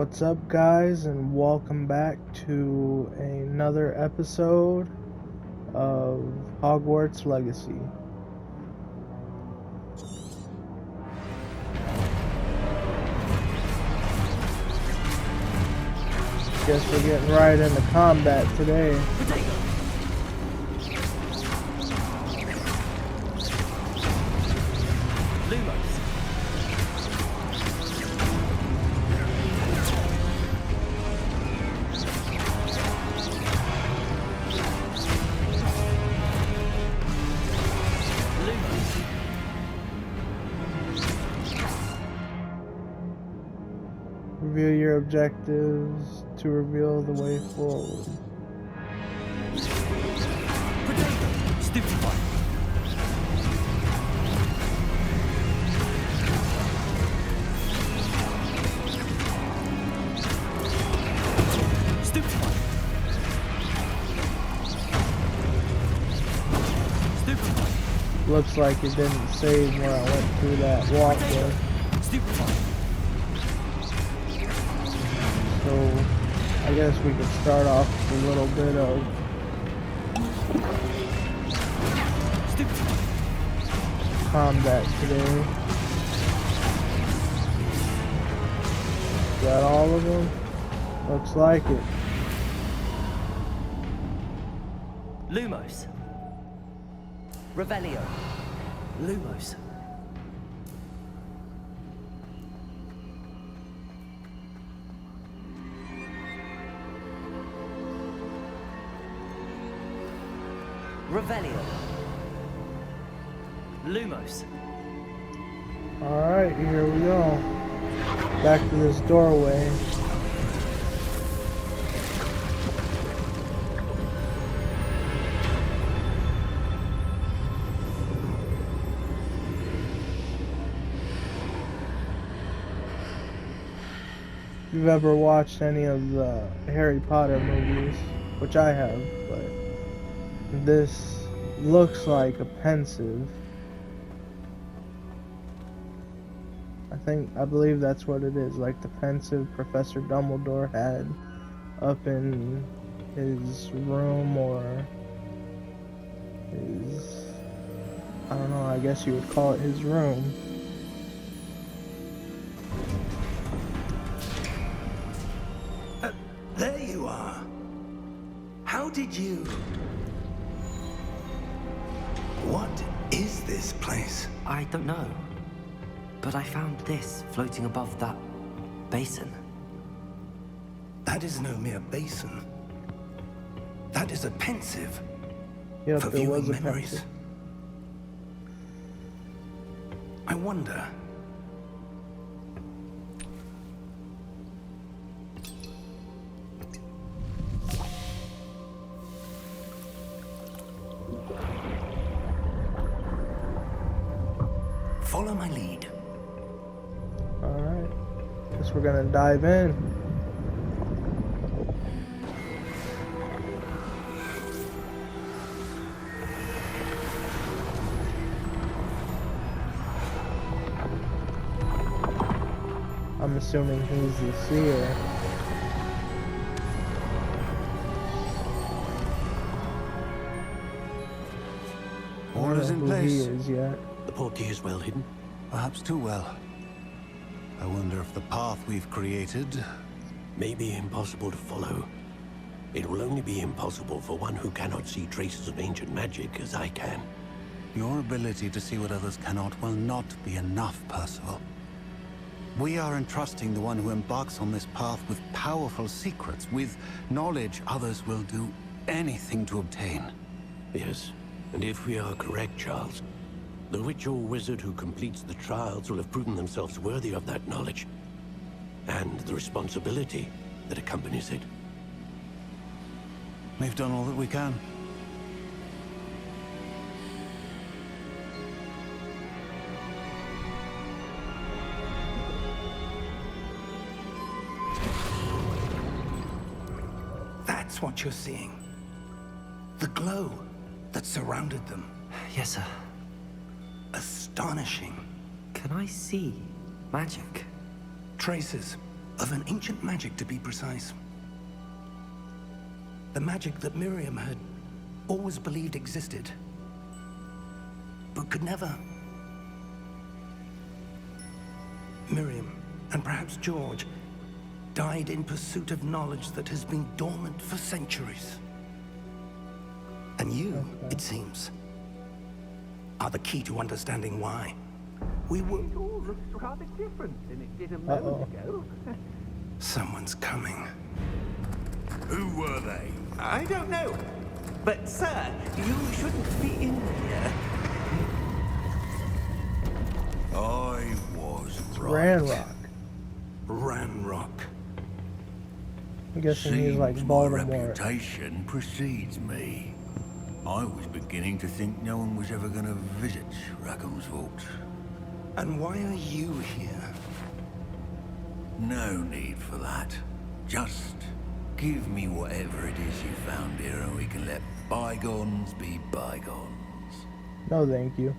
What's up, guys, and welcome back to another episode of Hogwarts Legacy. Guess we're getting right into combat today. Reveal your objectives to reveal the way forward. Stupefy. Stupefy. Stupefy. Looks like it didn't save where I went through that walkway. Stupefy. So I guess we could start off with a little bit of combat today. Got all of them? Looks like it. Lumos. Revelio. Lumos. Revelio. Lumos. Alright, here we go. Back to this doorway. If you've ever watched any of the Harry Potter movies, which I have, but this looks like a pensive. I believe that's what it is, like the pensive Professor Dumbledore had up in his room, or his, I don't know, I guess you would call it his room. There you are. How did you... What is this place? I don't know. But I found this floating above that basin. That is no mere basin. That is a pensive. Yep, for there was viewing a memories. pensive. I wonder... Follow my lead. Alright, guess we're gonna dive in. I'm assuming he's the seer. Orders in Who place. he is yet. The portkey is well hidden. Perhaps too well. I wonder if the path we've created... May be impossible to follow. It will only be impossible for one who cannot see traces of ancient magic as I can. Your ability to see what others cannot will not be enough, Percival. We are entrusting the one who embarks on this path with powerful secrets, with knowledge others will do anything to obtain. Yes, and if we are correct, Charles, the witch or wizard who completes the trials will have proven themselves worthy of that knowledge, and the responsibility that accompanies it. We've done all that we can. That's what you're seeing. The glow that surrounded them. Yes, sir. Astonishing. Can I see magic? Traces. Of an ancient magic, to be precise. The magic that Miriam had always believed existed, but could never. Miriam, and perhaps George, died in pursuit of knowledge that has been dormant for centuries. And you, it seems, are the key to understanding why. We were... It all looks rather different than it did a moment ago. Someone's coming. Who were they? I don't know. But, sir, you shouldn't be in here. I was Ranrock. Ranrock. I'm guessing he's like Voldemort. Reputation precedes me. I was beginning to think no one was ever going to visit Rackham's vault. And why are you here? No need for that. Just give me whatever it is you found here and we can let bygones be bygones. No, thank you.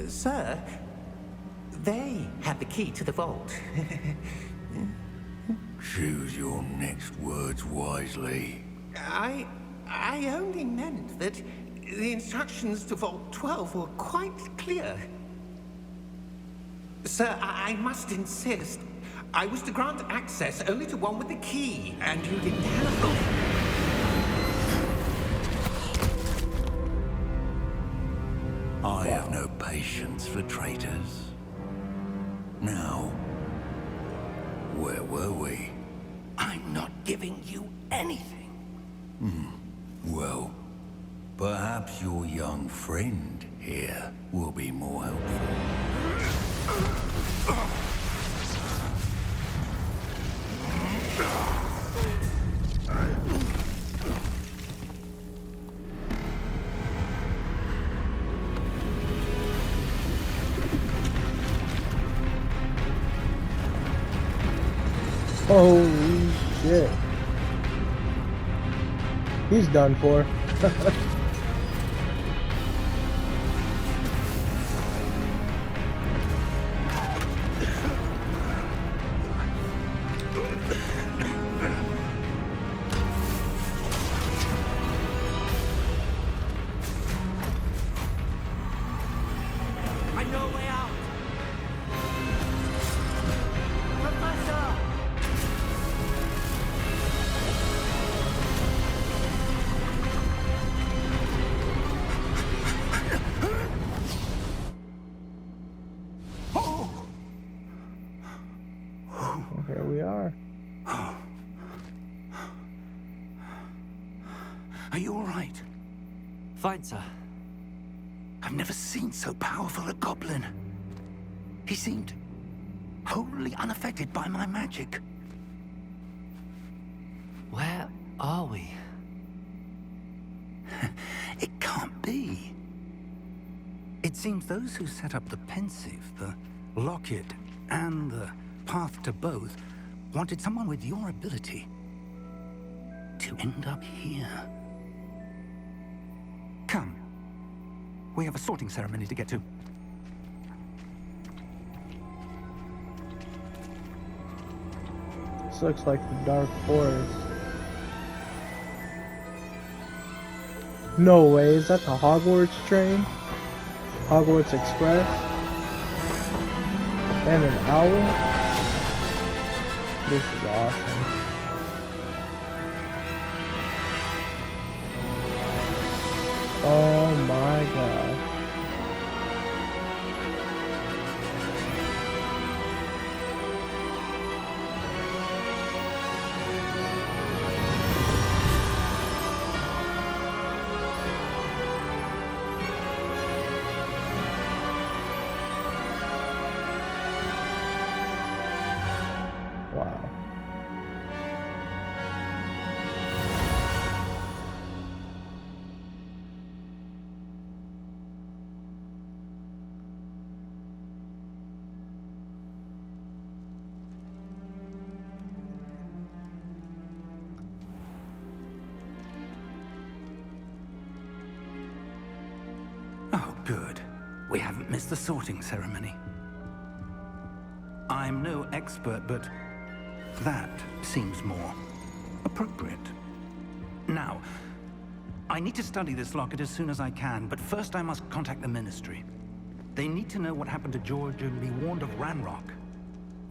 Sir, they have the key to the vault. Choose your next words wisely. I only meant that the instructions to Vault 12 were quite clear. Sir, I must insist. I was to grant access only to one with the key, and you didn't have them. I have no patience for traitors. Now, where were we? I'm not giving you anything. Well, perhaps your young friend here will be more helpful. Holy shit. He's done for. I know a way out. Professor! Here we are. Are you all right? Fine, sir. I've never seen so powerful a goblin. He seemed wholly unaffected by my magic. Where are we? It can't be. It seems those who set up the pensive, the locket, and the path to both wanted someone with your ability to end up here. Come. We have a sorting ceremony to get to. This looks like the Dark Forest. No way, is that the Hogwarts train? Hogwarts Express? And an owl? This is awesome. Oh my god. Wow. Oh, good. We haven't missed the sorting ceremony. expert, but that seems more appropriate. Now, I need to study this locket as soon as I can, but first I must contact the Ministry. They need to know what happened to George and be warned of Ranrock.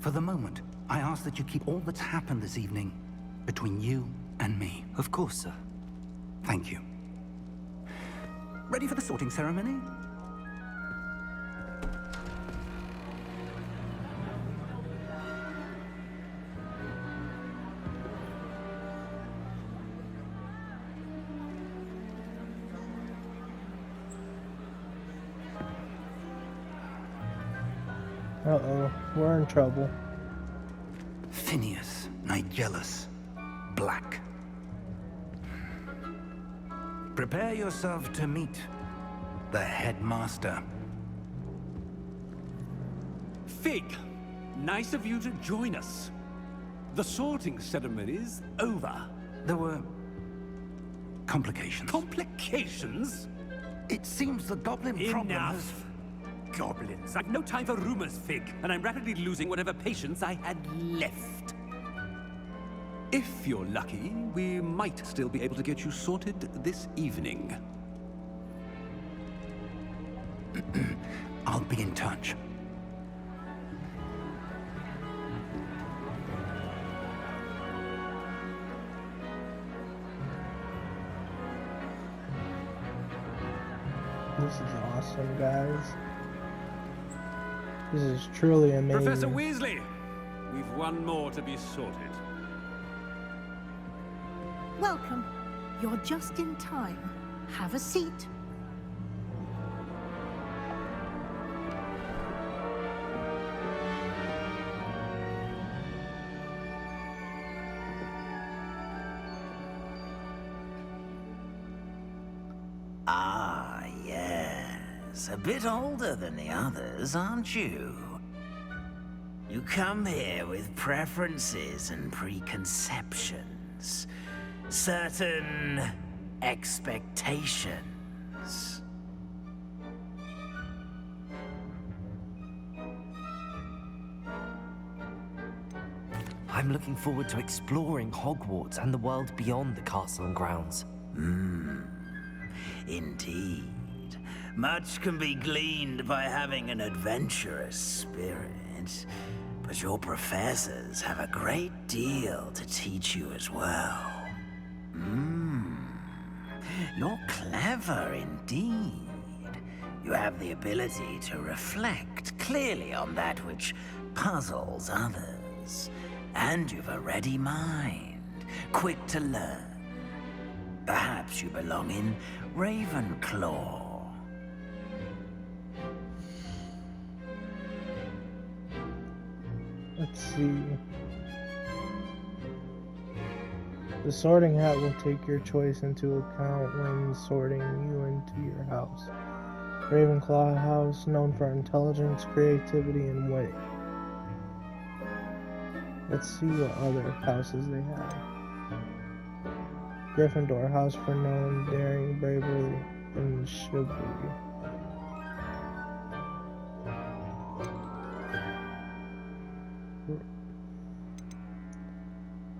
For the moment, I ask that you keep all that's happened this evening between you and me. Of course, sir. Thank you. Ready for the sorting ceremony? Uh-oh, we're in trouble. Phineas, Nigellus, Black. Prepare yourself to meet the headmaster. Fig, nice of you to join us. The sorting ceremony's over. There were complications. Complications? It seems the goblin problem has... Enough! Goblins. I've no time for rumors, Fig, and I'm rapidly losing whatever patience I had left. If you're lucky, we might still be able to get you sorted this evening. I'll be in touch. This is awesome, guys. This is truly amazing. Professor Weasley, we've one more to be sorted. Welcome. You're just in time. Have a seat. Ah, yes. A bit older than the others, aren't you? You come here with preferences and preconceptions. Certain expectations. I'm looking forward to exploring Hogwarts and the world beyond the castle and grounds. Indeed. Much can be gleaned by having an adventurous spirit, but your professors have a great deal to teach you as well. You're clever indeed. You have the ability to reflect clearly on that which puzzles others. And you've a ready mind, quick to learn. Perhaps you belong in Ravenclaw. Let's see. The sorting hat will take your choice into account when sorting you into your house. Ravenclaw House, known for intelligence, creativity, and wit. Let's see what other houses they have. Gryffindor House for known, daring, bravery, and chivalry.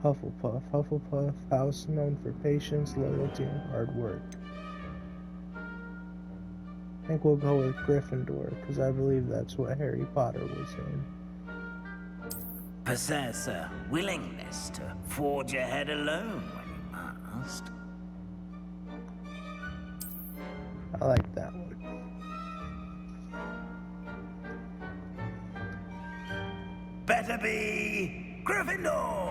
Hufflepuff House known for patience, loyalty, and hard work. I think we'll go with Gryffindor, because I believe that's what Harry Potter was in. Possess a willingness to forge ahead alone when you must. I like that one. Better be Gryffindor!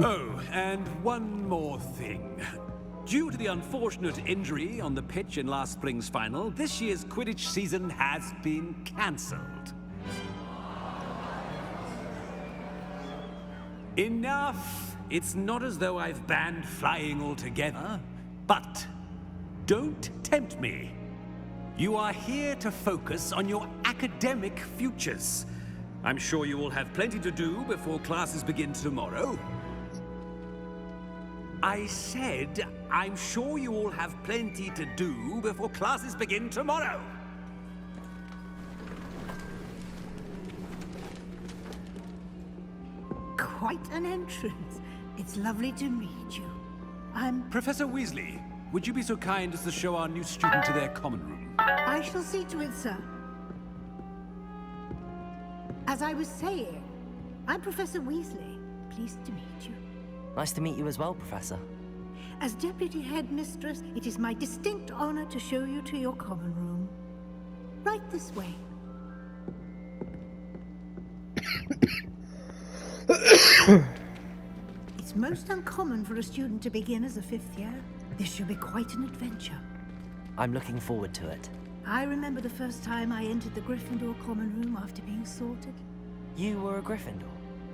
Oh, and one more thing. Due to the unfortunate injury on the pitch in last spring's final, this year's Quidditch season has been cancelled. Enough! It's not as though I've banned flying altogether, but don't tempt me. You are here to focus on your academic futures. I'm sure you all have plenty to do before classes begin tomorrow. I said, I'm sure you all have plenty to do before classes begin tomorrow. Quite an entrance. It's lovely to meet you. I'm... Professor Weasley, would you be so kind as to show our new student to their common room? I shall see to it, sir. As I was saying, I'm Professor Weasley. Pleased to meet you. Nice to meet you as well, Professor. As Deputy Headmistress, it is my distinct honor to show you to your common room. Right this way. It's most uncommon for a student to begin as a 5th year. This should be quite an adventure. I'm looking forward to it. I remember the first time I entered the Gryffindor common room after being sorted. You were a Gryffindor?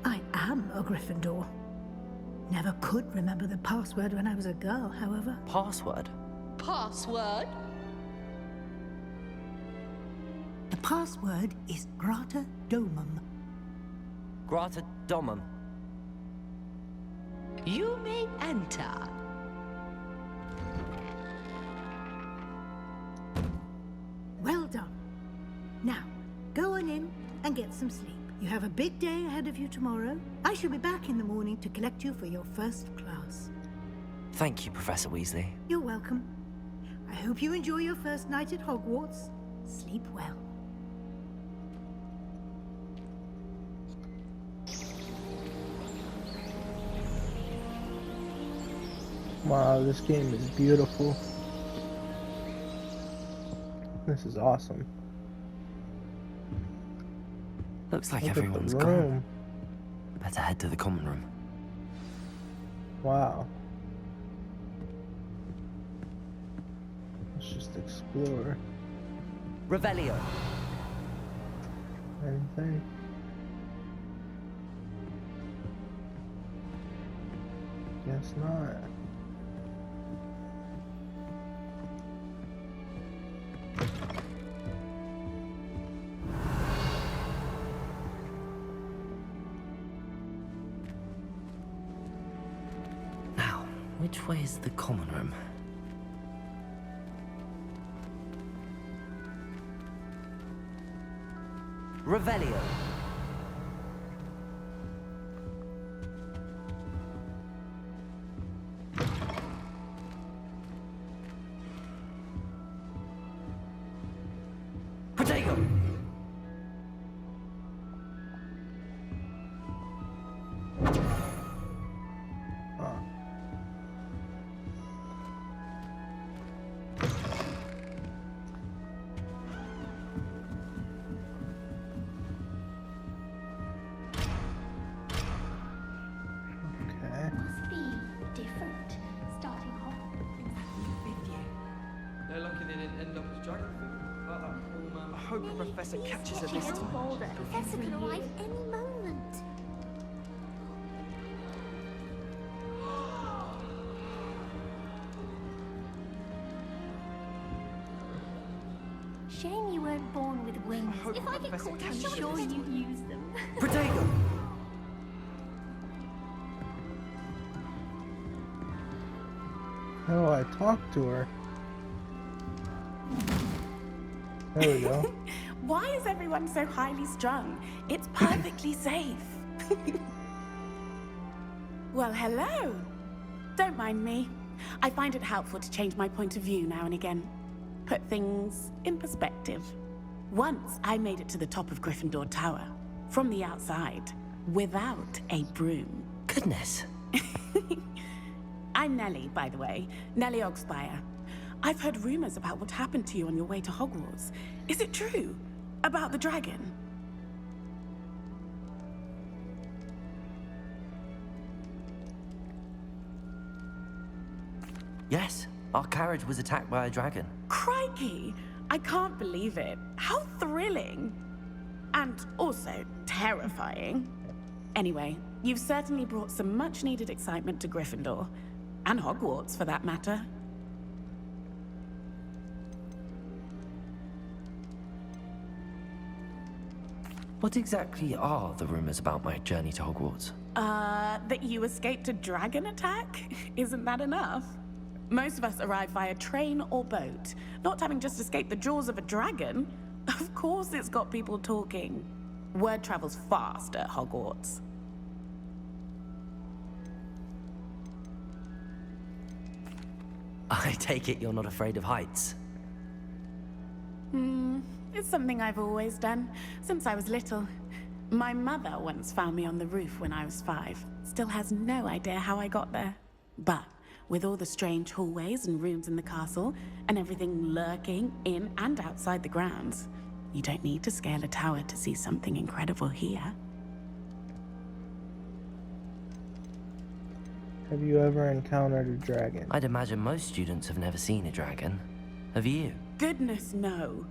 I am a Gryffindor. Never could remember the password when I was a girl, however. Password? Password? The password is Grata Domum. Grata Domum. You may enter. Well done. Now, go on in and get some sleep. You have a big day ahead of you tomorrow. I shall be back in the morning to collect you for your first class. Thank you, Professor Weasley. You're welcome. I hope you enjoy your first night at Hogwarts. Sleep well. Wow, this game is beautiful. This is awesome. Looks like Look at the everyone's room. gone. Better head to the common room. Wow. Let's just explore. Revelio. Anything? Guess not. Now, which way is the common room? Revelio. Protego. Okay. Must be different starting off. They're lucky they didn't end up as dragon food. I hope the professor catches her this time. Boulder. Professor could arrive any moment. Shame you weren't born with wings. hope If I get Professor caught, I'm catches sure you. you'd use them. Protego. How do I talk to her? There we go. Why is everyone so highly strung? It's perfectly safe. Well, hello. Don't mind me. I find it helpful to change my point of view now and again. Put things in perspective. Once I made it to the top of Gryffindor Tower, from the outside, without a broom. Goodness. I'm Nellie, by the way. Nellie Ogspire. I've heard rumors about what happened to you on your way to Hogwarts. Is it true? About the dragon? Yes, our carriage was attacked by a dragon. Crikey! I can't believe it. How thrilling! And also terrifying. Anyway, you've certainly brought some much-needed excitement to Gryffindor. And Hogwarts, for that matter. What exactly are the rumors about my journey to Hogwarts? That you escaped a dragon attack? Isn't that enough? Most of us arrive via train or boat, not having just escaped the jaws of a dragon. Of course it's got people talking. Word travels fast at Hogwarts. I take it you're not afraid of heights? It's something I've always done, since I was little. My mother once found me on the roof when I was 5. Still has no idea how I got there. But with all the strange hallways and rooms in the castle, and everything lurking in and outside the grounds, you don't need to scale a tower to see something incredible here. Have you ever encountered a dragon? I'd imagine most students have never seen a dragon. Have you? Goodness, no.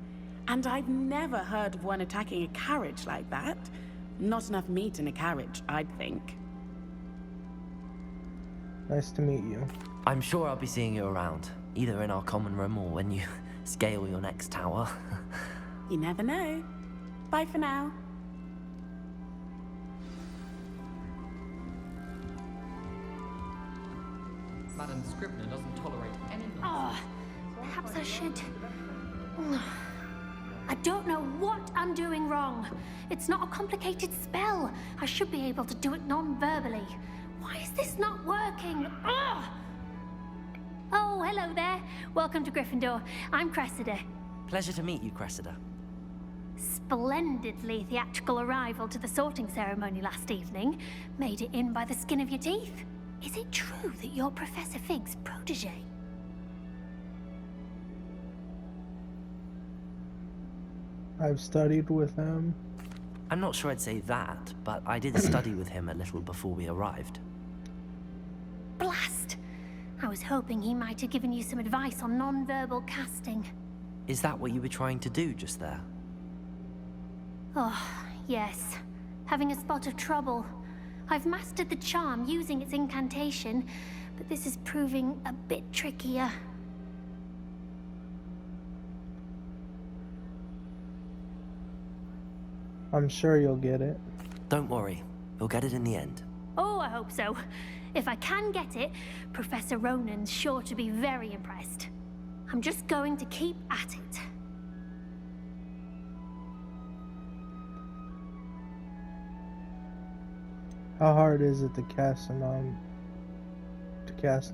And I've never heard of one attacking a carriage like that. Not enough meat in a carriage, I'd think. Nice to meet you. I'm sure I'll be seeing you around, either in our common room or when you scale your next tower. You never know. Bye for now. Madam Scribner doesn't tolerate any nonsense. Oh, perhaps I should... I don't know what I'm doing wrong. It's not a complicated spell. I should be able to do it non-verbally. Why is this not working? Ugh! Oh, hello there. Welcome to Gryffindor. I'm Cressida. Pleasure to meet you, Cressida. Splendidly theatrical arrival to the sorting ceremony last evening. Made it in by the skin of your teeth. Is it true that you're Professor Fig's protege? I've studied with him. I'm not sure I'd say that, but I did study with him a little before we arrived. Blast! I was hoping he might have given you some advice on non-verbal casting. Is that what you were trying to do just there? Oh, yes. Having a spot of trouble. I've mastered the charm using its incantation, but this is proving a bit trickier. I'm sure you'll get it. Don't worry, we'll get it in the end. Oh, I hope so. If I can get it, Professor Ronan's sure to be very impressed. I'm just going to keep at it. How hard is it to cast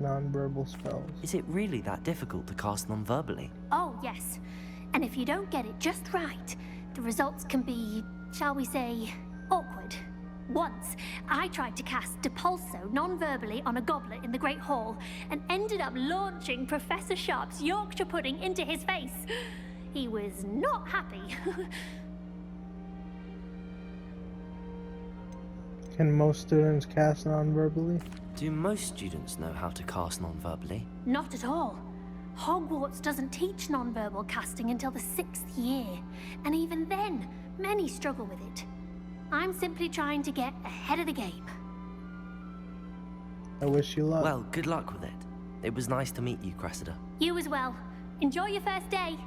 non-verbal spells? Is it really that difficult to cast non-verbally? Oh, yes. And if you don't get it just right, the results can be, shall we say, awkward. Once, I tried to cast Depulso non-verbally on a goblet in the Great Hall and ended up launching Professor Sharp's Yorkshire pudding into his face. He was not happy. Can most students cast non-verbally? Do most students know how to cast non-verbally? Not at all. Hogwarts doesn't teach non-verbal casting until the 6th year, and even then, many struggle with it. I'm simply trying to get ahead of the game. I wish you luck. Well, good luck with it. It was nice to meet you, Cressida. You as well. Enjoy your first day.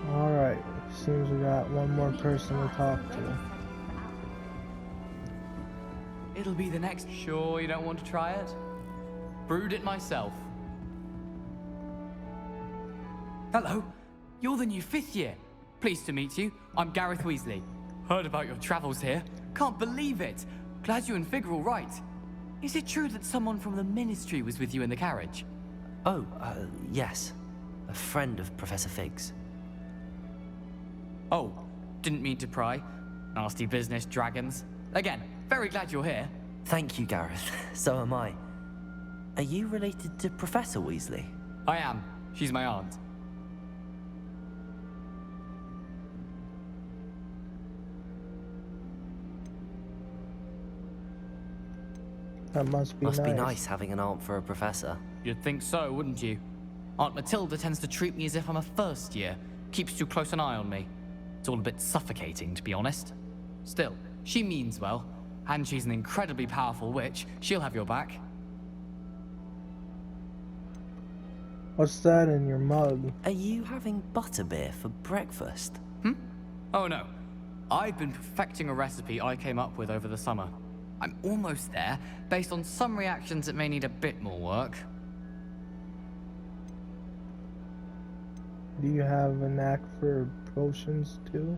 Alright, seems we got one more person to talk to. It'll be the next. Sure you don't want to try it? Brewed it myself. Hello, you're the new 5th year. Pleased to meet you. I'm Gareth Weasley. Heard about your travels here. Can't believe it. Glad you and Fig are all right. Is it true that someone from the Ministry was with you in the carriage? Oh, yes. A friend of Professor Fig's. Oh, didn't mean to pry. Nasty business, dragons. Again, very glad you're here. Thank you, Gareth. So am I. Are you related to Professor Weasley? I am. She's my aunt. That must be nice. Must be nice having an aunt for a professor. You'd think so, wouldn't you? Aunt Matilda tends to treat me as if I'm a first year. Keeps too close an eye on me. It's all a bit suffocating, to be honest. Still, she means well. And she's an incredibly powerful witch. She'll have your back. What's that in your mug? Are you having butterbeer for breakfast? Oh no. I've been perfecting a recipe I came up with over the summer. I'm almost there, based on some reactions that may need a bit more work. Do you have a knack for potions too?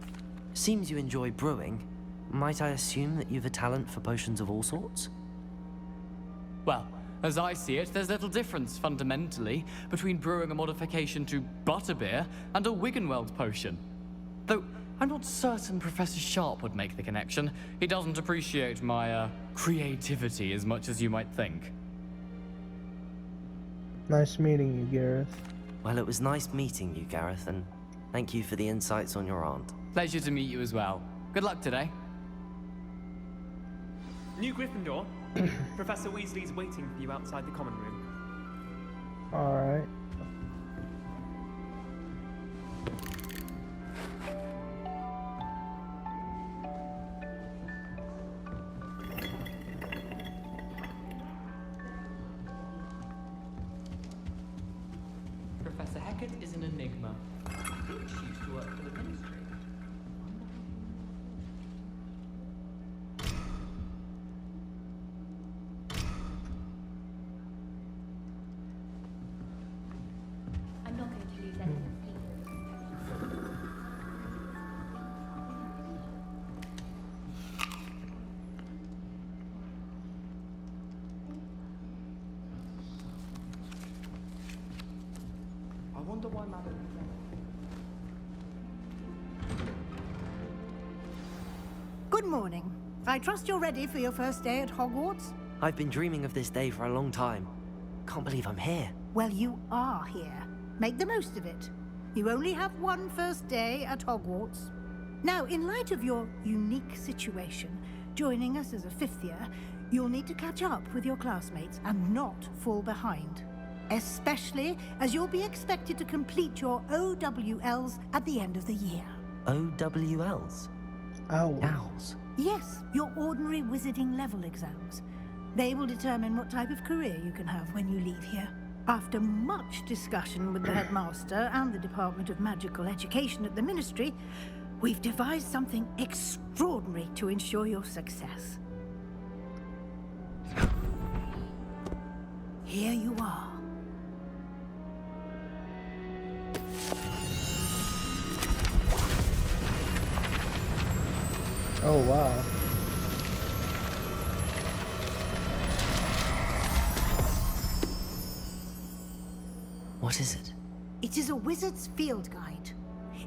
Seems you enjoy brewing. Might I assume that you've a talent for potions of all sorts? Well, as I see it, there's little difference, fundamentally, between brewing a modification to butterbeer and a Wiggenweld potion. Though, I'm not certain Professor Sharp would make the connection. He doesn't appreciate my, creativity as much as you might think. Nice meeting you, Gareth. Well, it was nice meeting you, Gareth, and thank you for the insights on your aunt. Pleasure to meet you as well. Good luck today. New Gryffindor. Professor Weasley's waiting for you outside the common room. Alright. Professor Hecat is an enigma. She used to work for the Ministry. I'm not going to lose any sleep. I wonder why Madam... Good morning. I trust you're ready for your first day at Hogwarts? I've been dreaming of this day for a long time. Can't believe I'm here. Well, you are here. Make the most of it. You only have one first day at Hogwarts. Now, in light of your unique situation, joining us as a fifth year, you'll need to catch up with your classmates and not fall behind. Especially as you'll be expected to complete your OWLs at the end of the year. OWLs? Owls? Yes, your ordinary wizarding level exams. They will determine what type of career you can have when you leave here. After much discussion with the headmaster and the Department of Magical Education at the Ministry, we've devised something extraordinary to ensure your success. Here you are. Oh, wow. What is it? It is a wizard's field guide.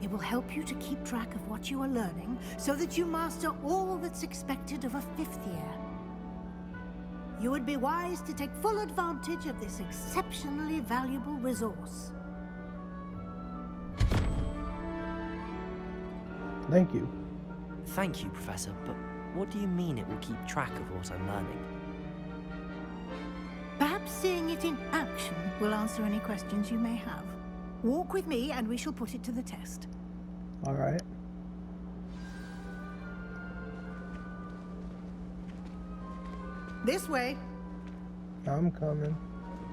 It will help you to keep track of what you are learning so that you master all that's expected of a fifth year. You would be wise to take full advantage of this exceptionally valuable resource. Thank you. Thank you, Professor, but what do you mean it will keep track of what I'm learning? Perhaps seeing it in action will answer any questions you may have. Walk with me and we shall put it to the test. Alright. This way. I'm coming.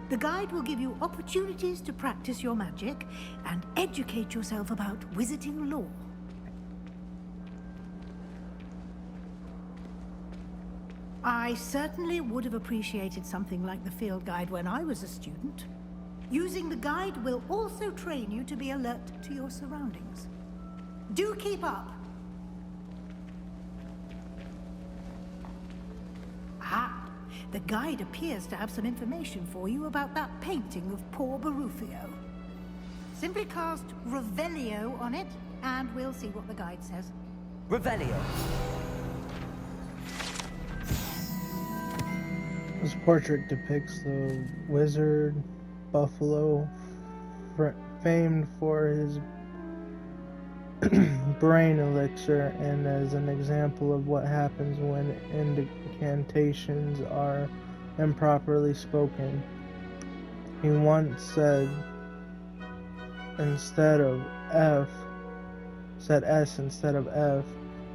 The guide will give you opportunities to practice your magic and educate yourself about wizarding lore. I certainly would have appreciated something like the field guide when I was a student. Using the guide will also train you to be alert to your surroundings. Do keep up. Ah, the guide appears to have some information for you about that painting of poor Barufio. Simply cast Revelio on it, and we'll see what the guide says. Revelio. This portrait depicts the wizard Buffalo, famed for his brain elixir, and as an example of what happens when incantations are improperly spoken. He once said said S instead of F,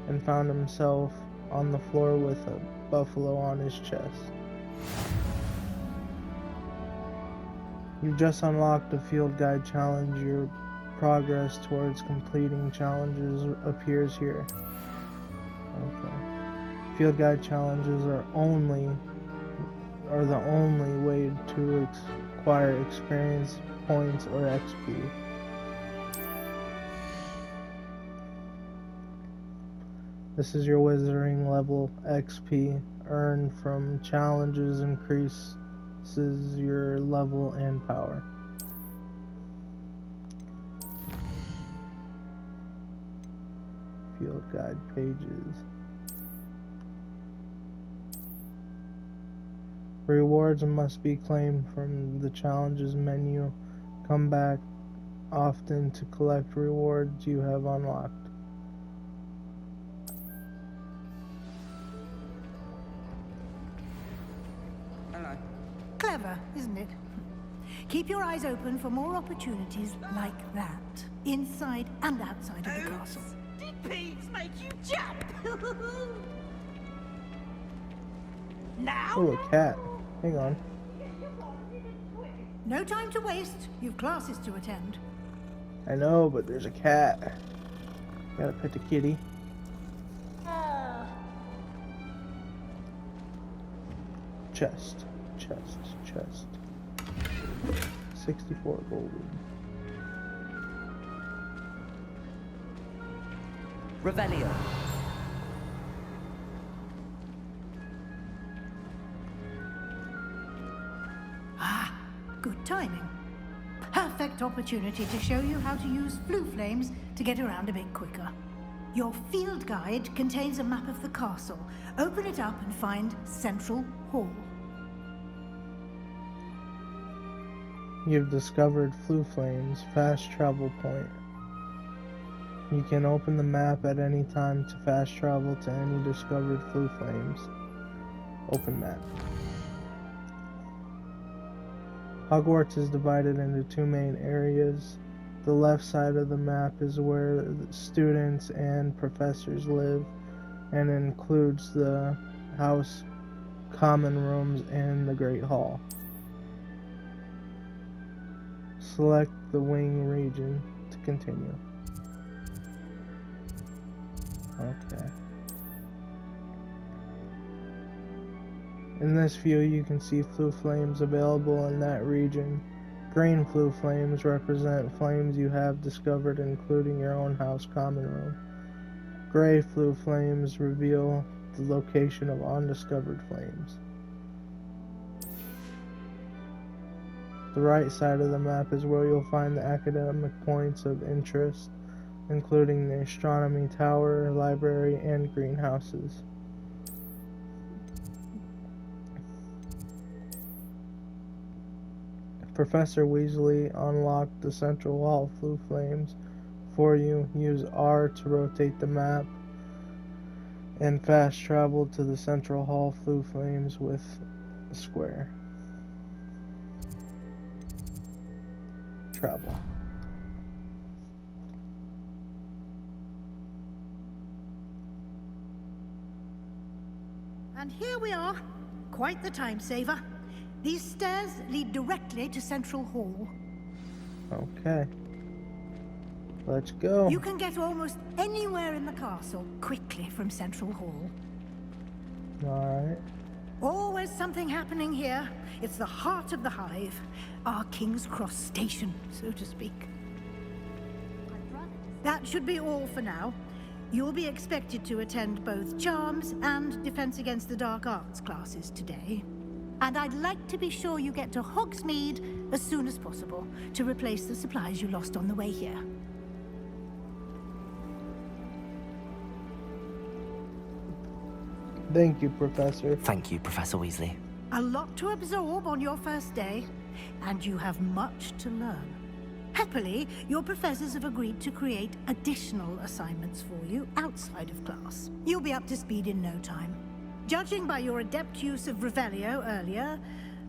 and found himself on the floor with a buffalo on his chest. You've just unlocked a field guide challenge. Your progress towards completing challenges appears here. Okay. Field guide challenges are the only way to acquire experience points or XP. This is your wizarding level XP earned from challenges, increases your level and power. Field guide pages. Rewards must be claimed from the challenges menu. Come back often to collect rewards you have unlocked. Hello. Clever, isn't it? Keep your eyes open for more opportunities like that, inside and outside of the castle. Did peeves make you jump? Now? Oh, a cat. Hang on. No time to waste. You've classes to attend. I know, but there's a cat. Gotta pet the kitty. Chest. 64 gold. Revelio. Good timing. Perfect opportunity to show you how to use flue flames to get around a bit quicker. Your field guide contains a map of the castle. Open it up and find Central Hall. You've discovered Flue Flames, fast travel point. You can open the map at any time to fast travel to any discovered Flue Flames. Open map. Hogwarts is divided into two main areas. The left side of the map is where the students and professors live and includes the house, common rooms, and the Great Hall. Select the wing region to continue. Okay. In this view, you can see flue flames available in that region. Green flue flames represent flames you have discovered, including your own house common room. Gray flue flames reveal the location of undiscovered flames. The right side of the map is where you'll find the academic points of interest, including the astronomy tower, library, and greenhouses. Professor Weasley unlocked the Central Hall flue flames for you. Use R to rotate the map and fast travel to the Central Hall flue flames with a square. Travel. And here we are. Quite the time saver. These stairs lead directly to Central Hall. Okay. Let's go. You can get almost anywhere in the castle quickly from Central Hall. Alright. Always something happening here. It's the heart of the hive. Our King's Cross station, so to speak. That should be all for now. You'll be expected to attend both Charms and Defense Against the Dark Arts classes today. And I'd like to be sure you get to Hogsmeade as soon as possible to replace the supplies you lost on the way here. Thank you, Professor. Thank you, Professor Weasley. A lot to absorb on your first day, and you have much to learn. Happily, your professors have agreed to create additional assignments for you outside of class. You'll be up to speed in no time. Judging by your adept use of Revelio earlier,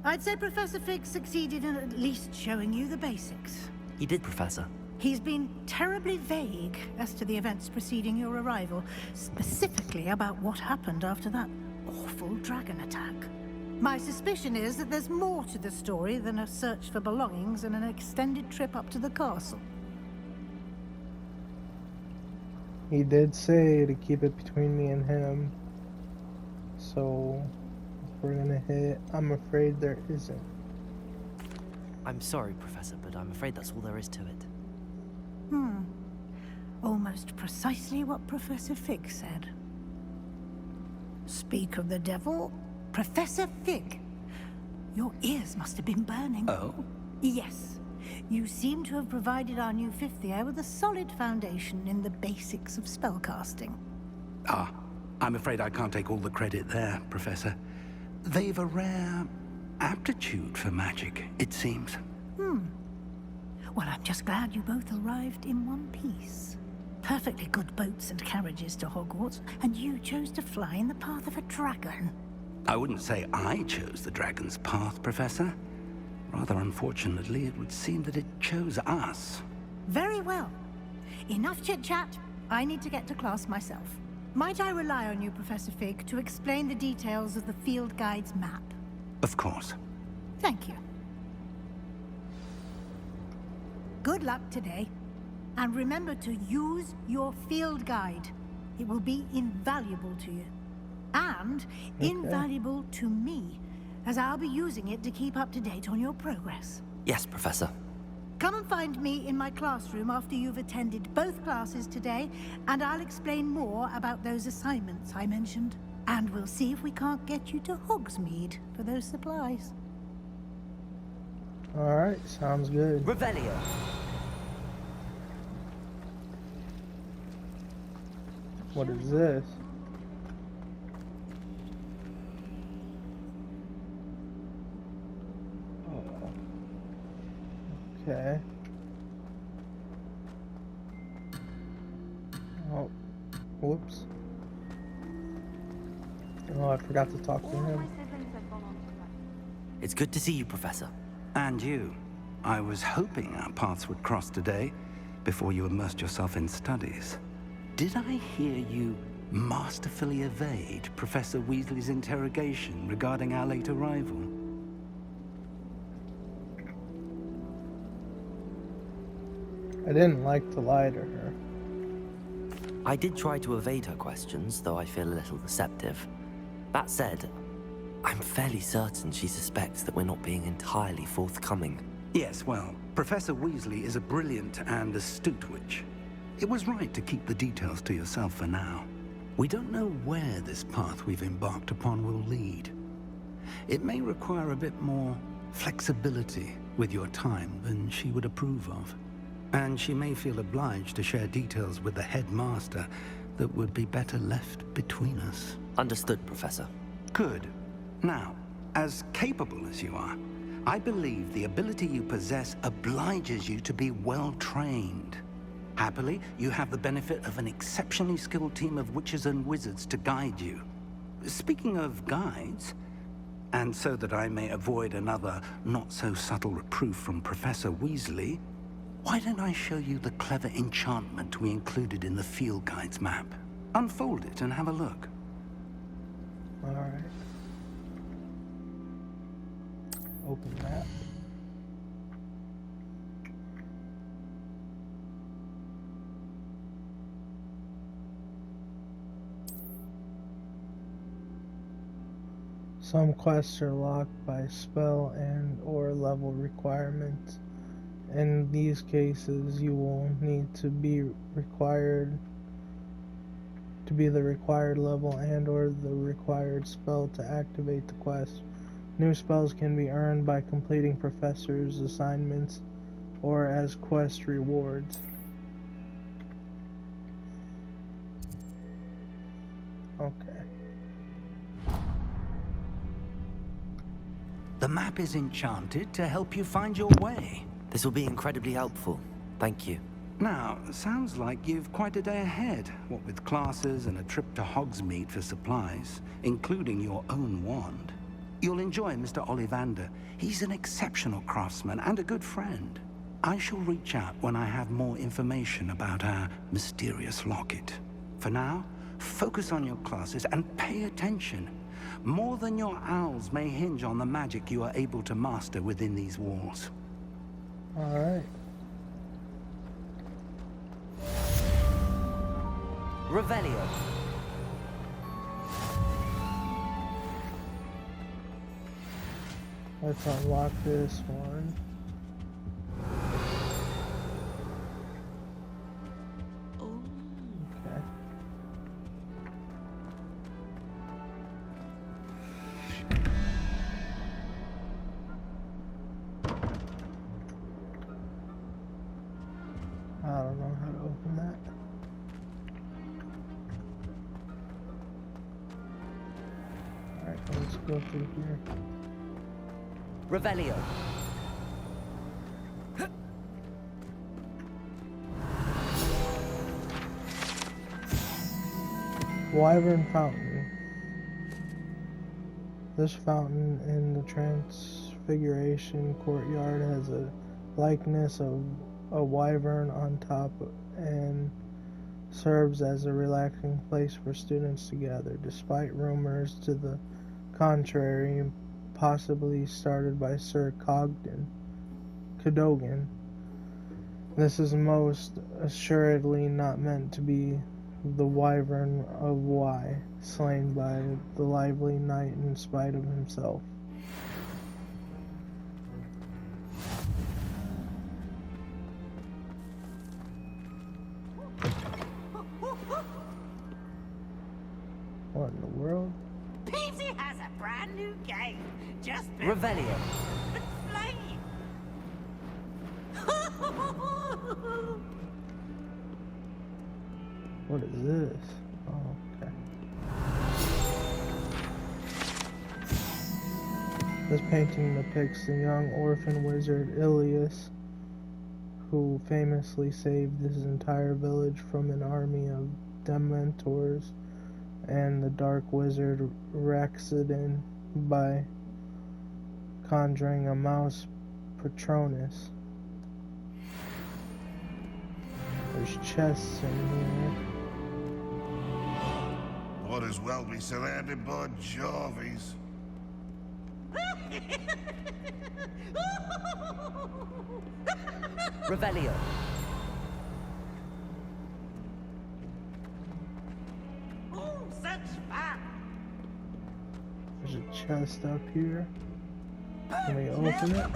I'd say Professor Fig succeeded in at least showing you the basics. He did, Professor. He's been terribly vague as to the events preceding your arrival, specifically about what happened after that awful dragon attack. My suspicion is that there's more to the story than a search for belongings and an extended trip up to the castle. He did say to keep it between me and him. So, if we're gonna hit, I'm afraid there isn't. I'm sorry, Professor, but I'm afraid that's all there is to it. Almost precisely what Professor Fig said. Speak of the devil, Professor Fig. Your ears must have been burning. Oh? Yes. You seem to have provided our new fifth year with a solid foundation in the basics of spellcasting. Ah, I'm afraid I can't take all the credit there, Professor. They've a rare aptitude for magic, it seems. Well, I'm just glad you both arrived in one piece. Perfectly good boats and carriages to Hogwarts, and you chose to fly in the path of a dragon. I wouldn't say I chose the dragon's path, Professor. Rather unfortunately, it would seem that it chose us. Very well. Enough chit-chat. I need to get to class myself. Might I rely on you, Professor Fig, to explain the details of the field guide's map? Of course. Thank you. Good luck today. And remember to use your field guide. It will be invaluable to you. And invaluable to me, as I'll be using it to keep up to date on your progress. Yes, Professor. Come and find me in my classroom after you've attended both classes today, and I'll explain more about those assignments I mentioned. And we'll see if we can't get you to Hogsmeade for those supplies. Alright, sounds good. Revelio. What is this? Oh. Okay. Oh. Whoops. Oh, I forgot to talk to him. It's good to see you, Professor. And you. I was hoping our paths would cross today, before you immersed yourself in studies. Did I hear you masterfully evade Professor Weasley's interrogation regarding our late arrival? I didn't like to lie to her. I did try to evade her questions, though I feel a little deceptive. That said, I'm fairly certain she suspects that we're not being entirely forthcoming. Yes, well, Professor Weasley is a brilliant and astute witch. It was right to keep the details to yourself for now. We don't know where this path we've embarked upon will lead. It may require a bit more flexibility with your time than she would approve of. And she may feel obliged to share details with the headmaster that would be better left between us. Understood, Professor. Good. Now, as capable as you are, I believe the ability you possess obliges you to be well trained. Happily, you have the benefit of an exceptionally skilled team of witches and wizards to guide you. Speaking of guides, and so that I may avoid another not-so-subtle reproof from Professor Weasley, why don't I show you the clever enchantment we included in the field guide's map? Unfold it and have a look. Alright. Open that. Some quests are locked by spell and/or level requirements. In these cases, you will need to be the required level and/or the required spell to activate the quest. New spells can be earned by completing professors' assignments or as quest rewards. Okay. The map is enchanted to help you find your way. This will be incredibly helpful. Thank you. Now, sounds like you've quite a day ahead, what with classes and a trip to Hogsmeade for supplies, including your own wand. You'll enjoy Mr. Ollivander. He's an exceptional craftsman and a good friend. I shall reach out when I have more information about our mysterious locket. For now, focus on your classes and pay attention. More than your owls may hinge on the magic you are able to master within these walls. Alright. Revelio. Let's unlock this one. Okay. I don't know how to open that. Alright, let's go through here. Revelio. Wyvern Fountain. This fountain in the Transfiguration Courtyard has a likeness of a wyvern on top and serves as a relaxing place for students to gather, despite rumors to the contrary, possibly started by Sir Cadogan. This is most assuredly not meant to be the wyvern of Wye, slain by the lively knight in spite of himself. What in the world? Peavesy has a brand new game. Just Revelio. flame. What is this? Oh, okay. This painting depicts the young orphan wizard Ilias, who famously saved his entire village from an army of Dementors and the dark wizard Raxodin by conjuring a mouse Patronus. There's chests in here. Might as well be surrounded by Jarvies. Revelio. Oh, such fun! There's a chest up here. Can we open it?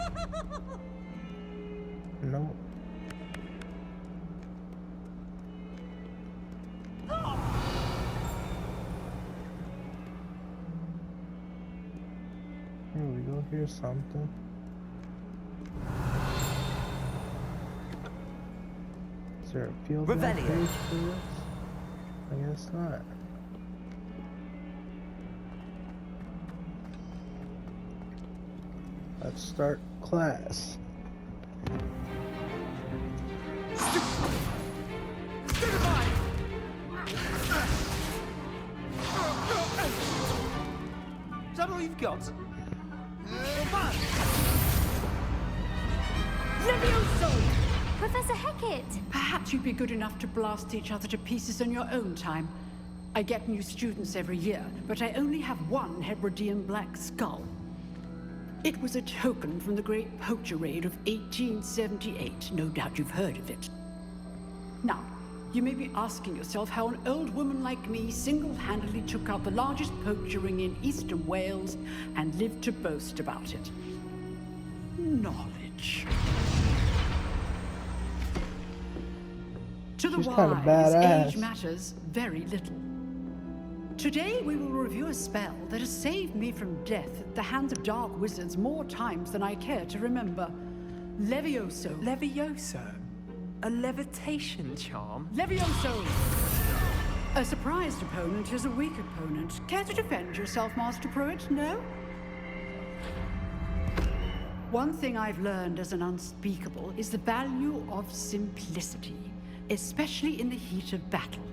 Nope. Here we go, here's something. Is there a field guide page for this? I guess not. Let's start class. Is that all you've got? Levioso! Professor Hecat! Perhaps you'd be good enough to blast each other to pieces on your own time. I get new students every year, but I only have one Hebridean black skull. It was a token from the Great Poacher Raid of 1878. No doubt you've heard of it. Now, you may be asking yourself how an old woman like me single-handedly took out the largest poacher ring in eastern Wales and lived to boast about it. Knowledge. To the She's kind of wise, badass. age matters very little. Today we will review a spell that has saved me from death at the hands of dark wizards more times than I care to remember. Levioso. Levioso? A levitation charm? Levioso! A surprised opponent is a weak opponent. Care to defend yourself, Master Pruitt? No? One thing I've learned as an unspeakable is the value of simplicity, especially in the heat of battle.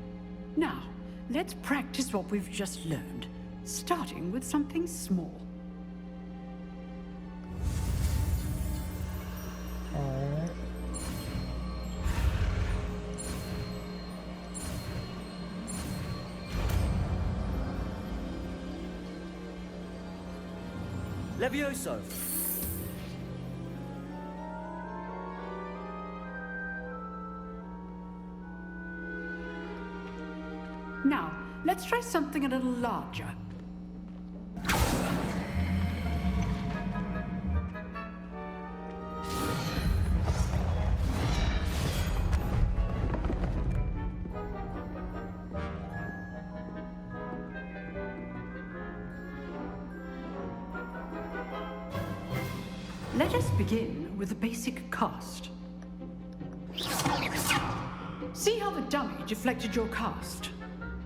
Now, let's practice what we've just learned, starting with something small. Alright. Levioso. let's try something a little larger. Let us begin with the basic cast. See how the dummy deflected your cast?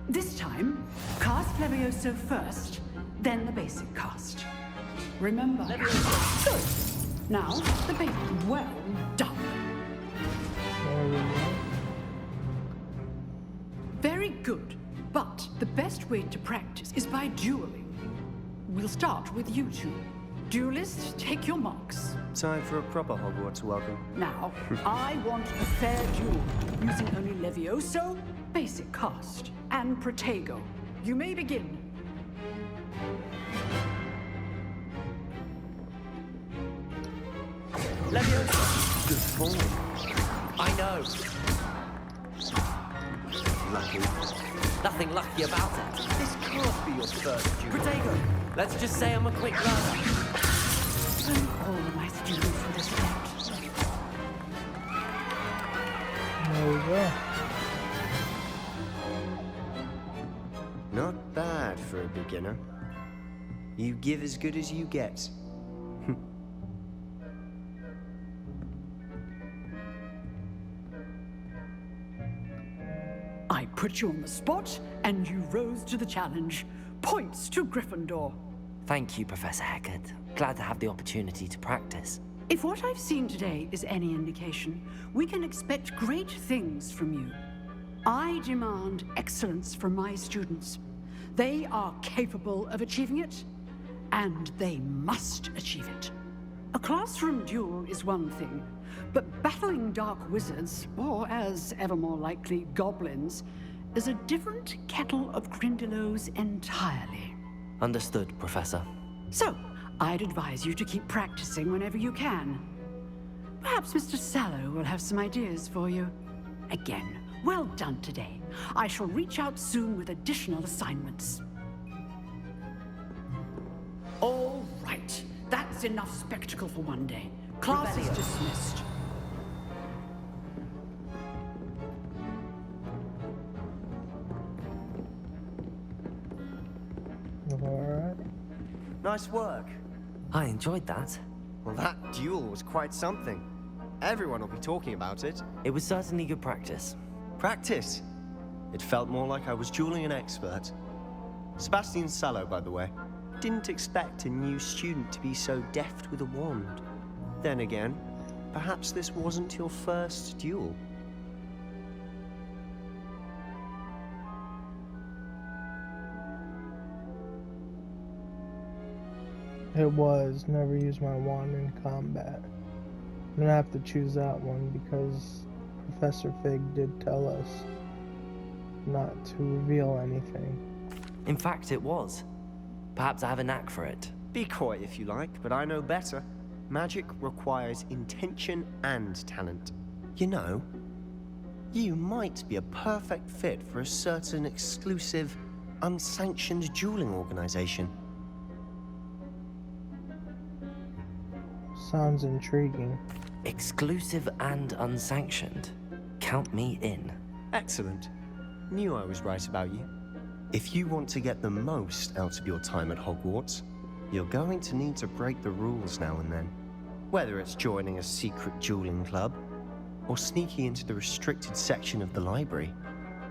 This time, cast Levioso first, then the basic cast. Remember? Levioso. Good. Now, the basic. Well done. Very good. But the best way to practice is by dueling. We'll start with you two. Duelists, take your marks. Time for a proper Hogwarts welcome. Now, I want a fair duel, using only Levioso, basic cast, and Protego. You may begin. Levioso! Good form. I know. Lucky. Nothing lucky about it. This can't be your first duel. Protego, let's just say I'm a quick learner. All of my students would accept. There we go. Not bad for a beginner. You give as good as you get. I put you on the spot, and you rose to the challenge. Points to Gryffindor. Thank you, Professor Hecat. Glad to have the opportunity to practice. If what I've seen today is any indication, we can expect great things from you. I demand excellence from my students. They are capable of achieving it, and they must achieve it. A classroom duel is one thing, but battling dark wizards, or as ever more likely, goblins, is a different kettle of Grindylows entirely. Understood, Professor. So, I'd advise you to keep practicing whenever you can. Perhaps Mr. Sallow will have some ideas for you. Again, well done today. I shall reach out soon with additional assignments. All right. That's enough spectacle for one day. Class is dismissed. Alright. Nice work. I enjoyed that. Well, that duel was quite something. Everyone will be talking about it. It was certainly good practice. Practice? It felt more like I was dueling an expert. Sebastian Sallow, by the way. Didn't expect a new student to be so deft with a wand. Then again, perhaps this wasn't your first duel. It was. Never use my wand in combat. I'm gonna have to choose that one because Professor Fig did tell us not to reveal anything. In fact, it was. Perhaps I have a knack for it. Be coy if you like, but I know better. Magic requires intention and talent. You know, you might be a perfect fit for a certain exclusive, unsanctioned dueling organization. Sounds intriguing. Exclusive and unsanctioned. Count me in. Excellent. Knew I was right about you. If you want to get the most out of your time at Hogwarts, you're going to need to break the rules now and then. Whether it's joining a secret dueling club, or sneaking into the restricted section of the library,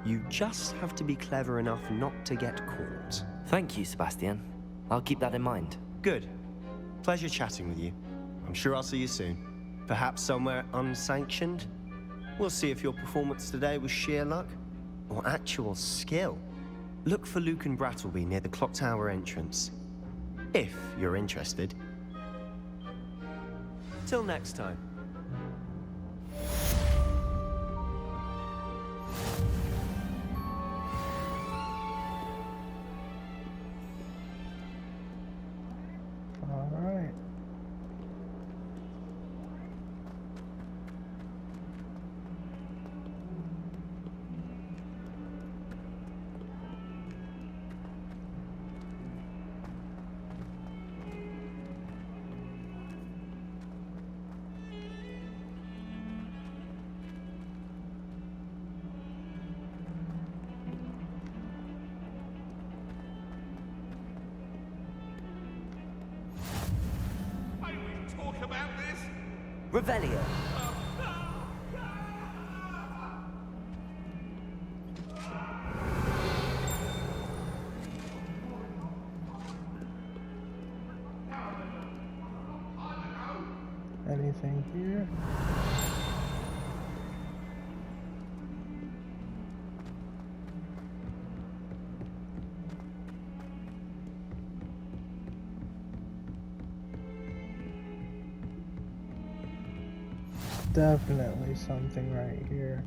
you just have to be clever enough not to get caught. Thank you, Sebastian. I'll keep that in mind. Good. Pleasure chatting with you. I'm sure I'll see you soon. Perhaps somewhere unsanctioned? We'll see if your performance today was sheer luck, or actual skill. Look for Luke and Brattleby near the clock tower entrance. If you're interested. Till next time. Alright. Revelio. Anything here? Definitely something right here.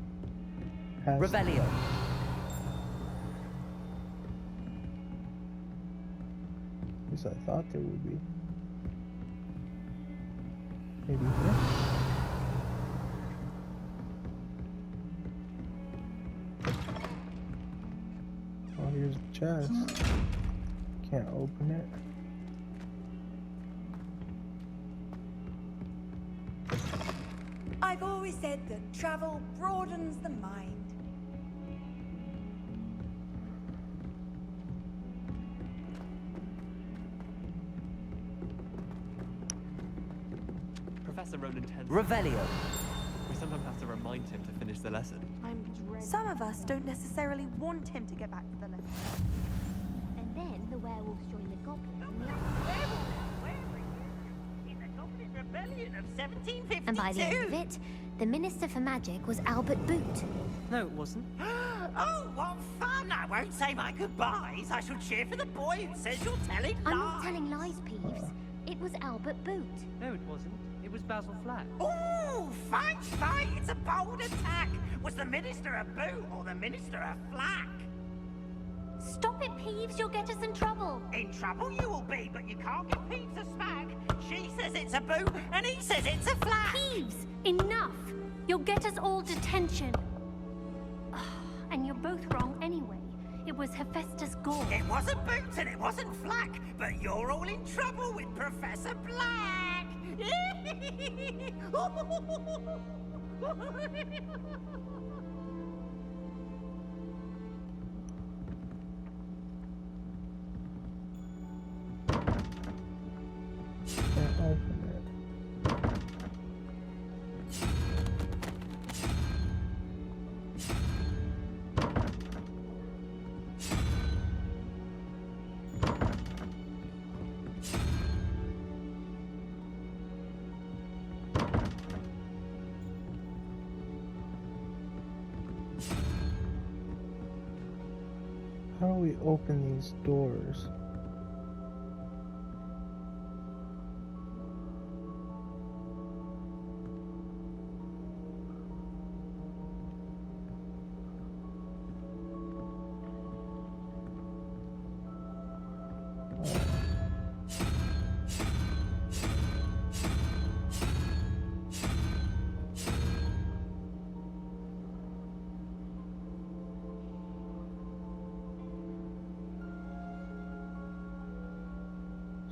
Revelio. At least I thought there would be. Maybe here. Oh, here's the chest. Can't open it. I've always said that travel broadens the mind. Professor Ronan tends... Revelio. We sometimes have to remind him to finish the lesson. Some of us don't necessarily want him to get back to the lesson. And then the werewolves join the goblins in the Rebellion of 1752. And by the end of it, the Minister for Magic was Albert Boot. No, it wasn't. Oh, what fun! I won't say my goodbyes. I shall cheer for the boy who says you're telling lies. I'm not telling lies, Peeves. It was Albert Boot. No, it wasn't. It was Basil Flack. Ooh, fight, fight! It's a bold attack. Was the Minister a boot or the Minister a flack? Stop it, Peeves. You'll get us in trouble. In trouble you will be, but you can't give Peeves a smack. She says it's a boot, and he says it's a flack. Peeves, enough. You'll get us all detention. And you're both wrong anyway. It was Hephaestus Gore. It wasn't boot and it wasn't flack, but you're all in trouble with Professor Black. Can't open it. How do we open these doors?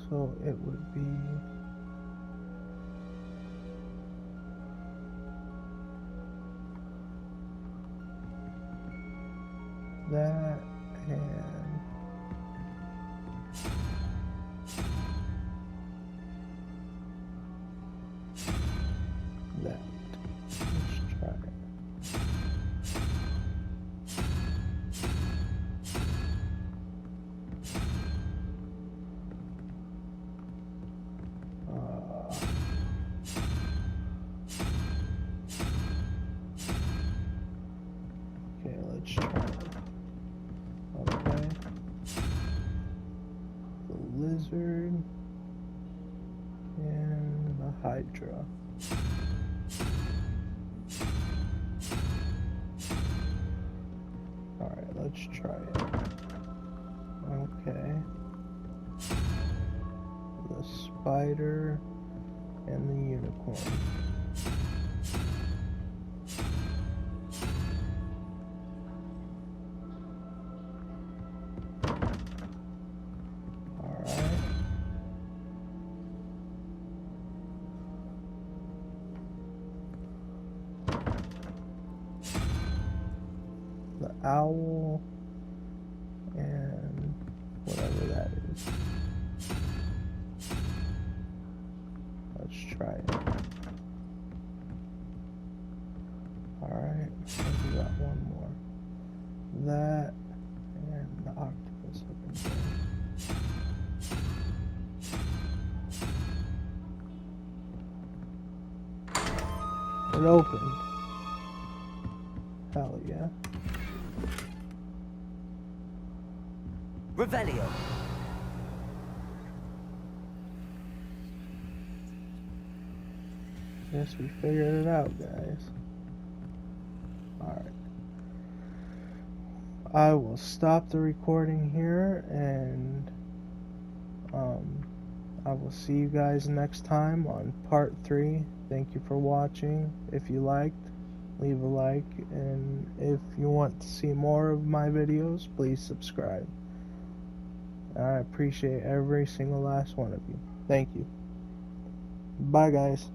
So it would be that and that. Let's try it. Okay, let's try it. Okay. The lizard and the hydra. Alright, let's try it. Okay. The spider and the unicorn. Alright. The owl and whatever that is. Let's try it. It opened. Hell yeah. Revelio. Guess we figured it out, guys. Alright. I will stop the recording here, and I will see you guys next time on part 3. Thank you for watching. If you liked, leave a like, and if you want to see more of my videos, please subscribe. I appreciate every single last one of you. Thank you. Bye, guys.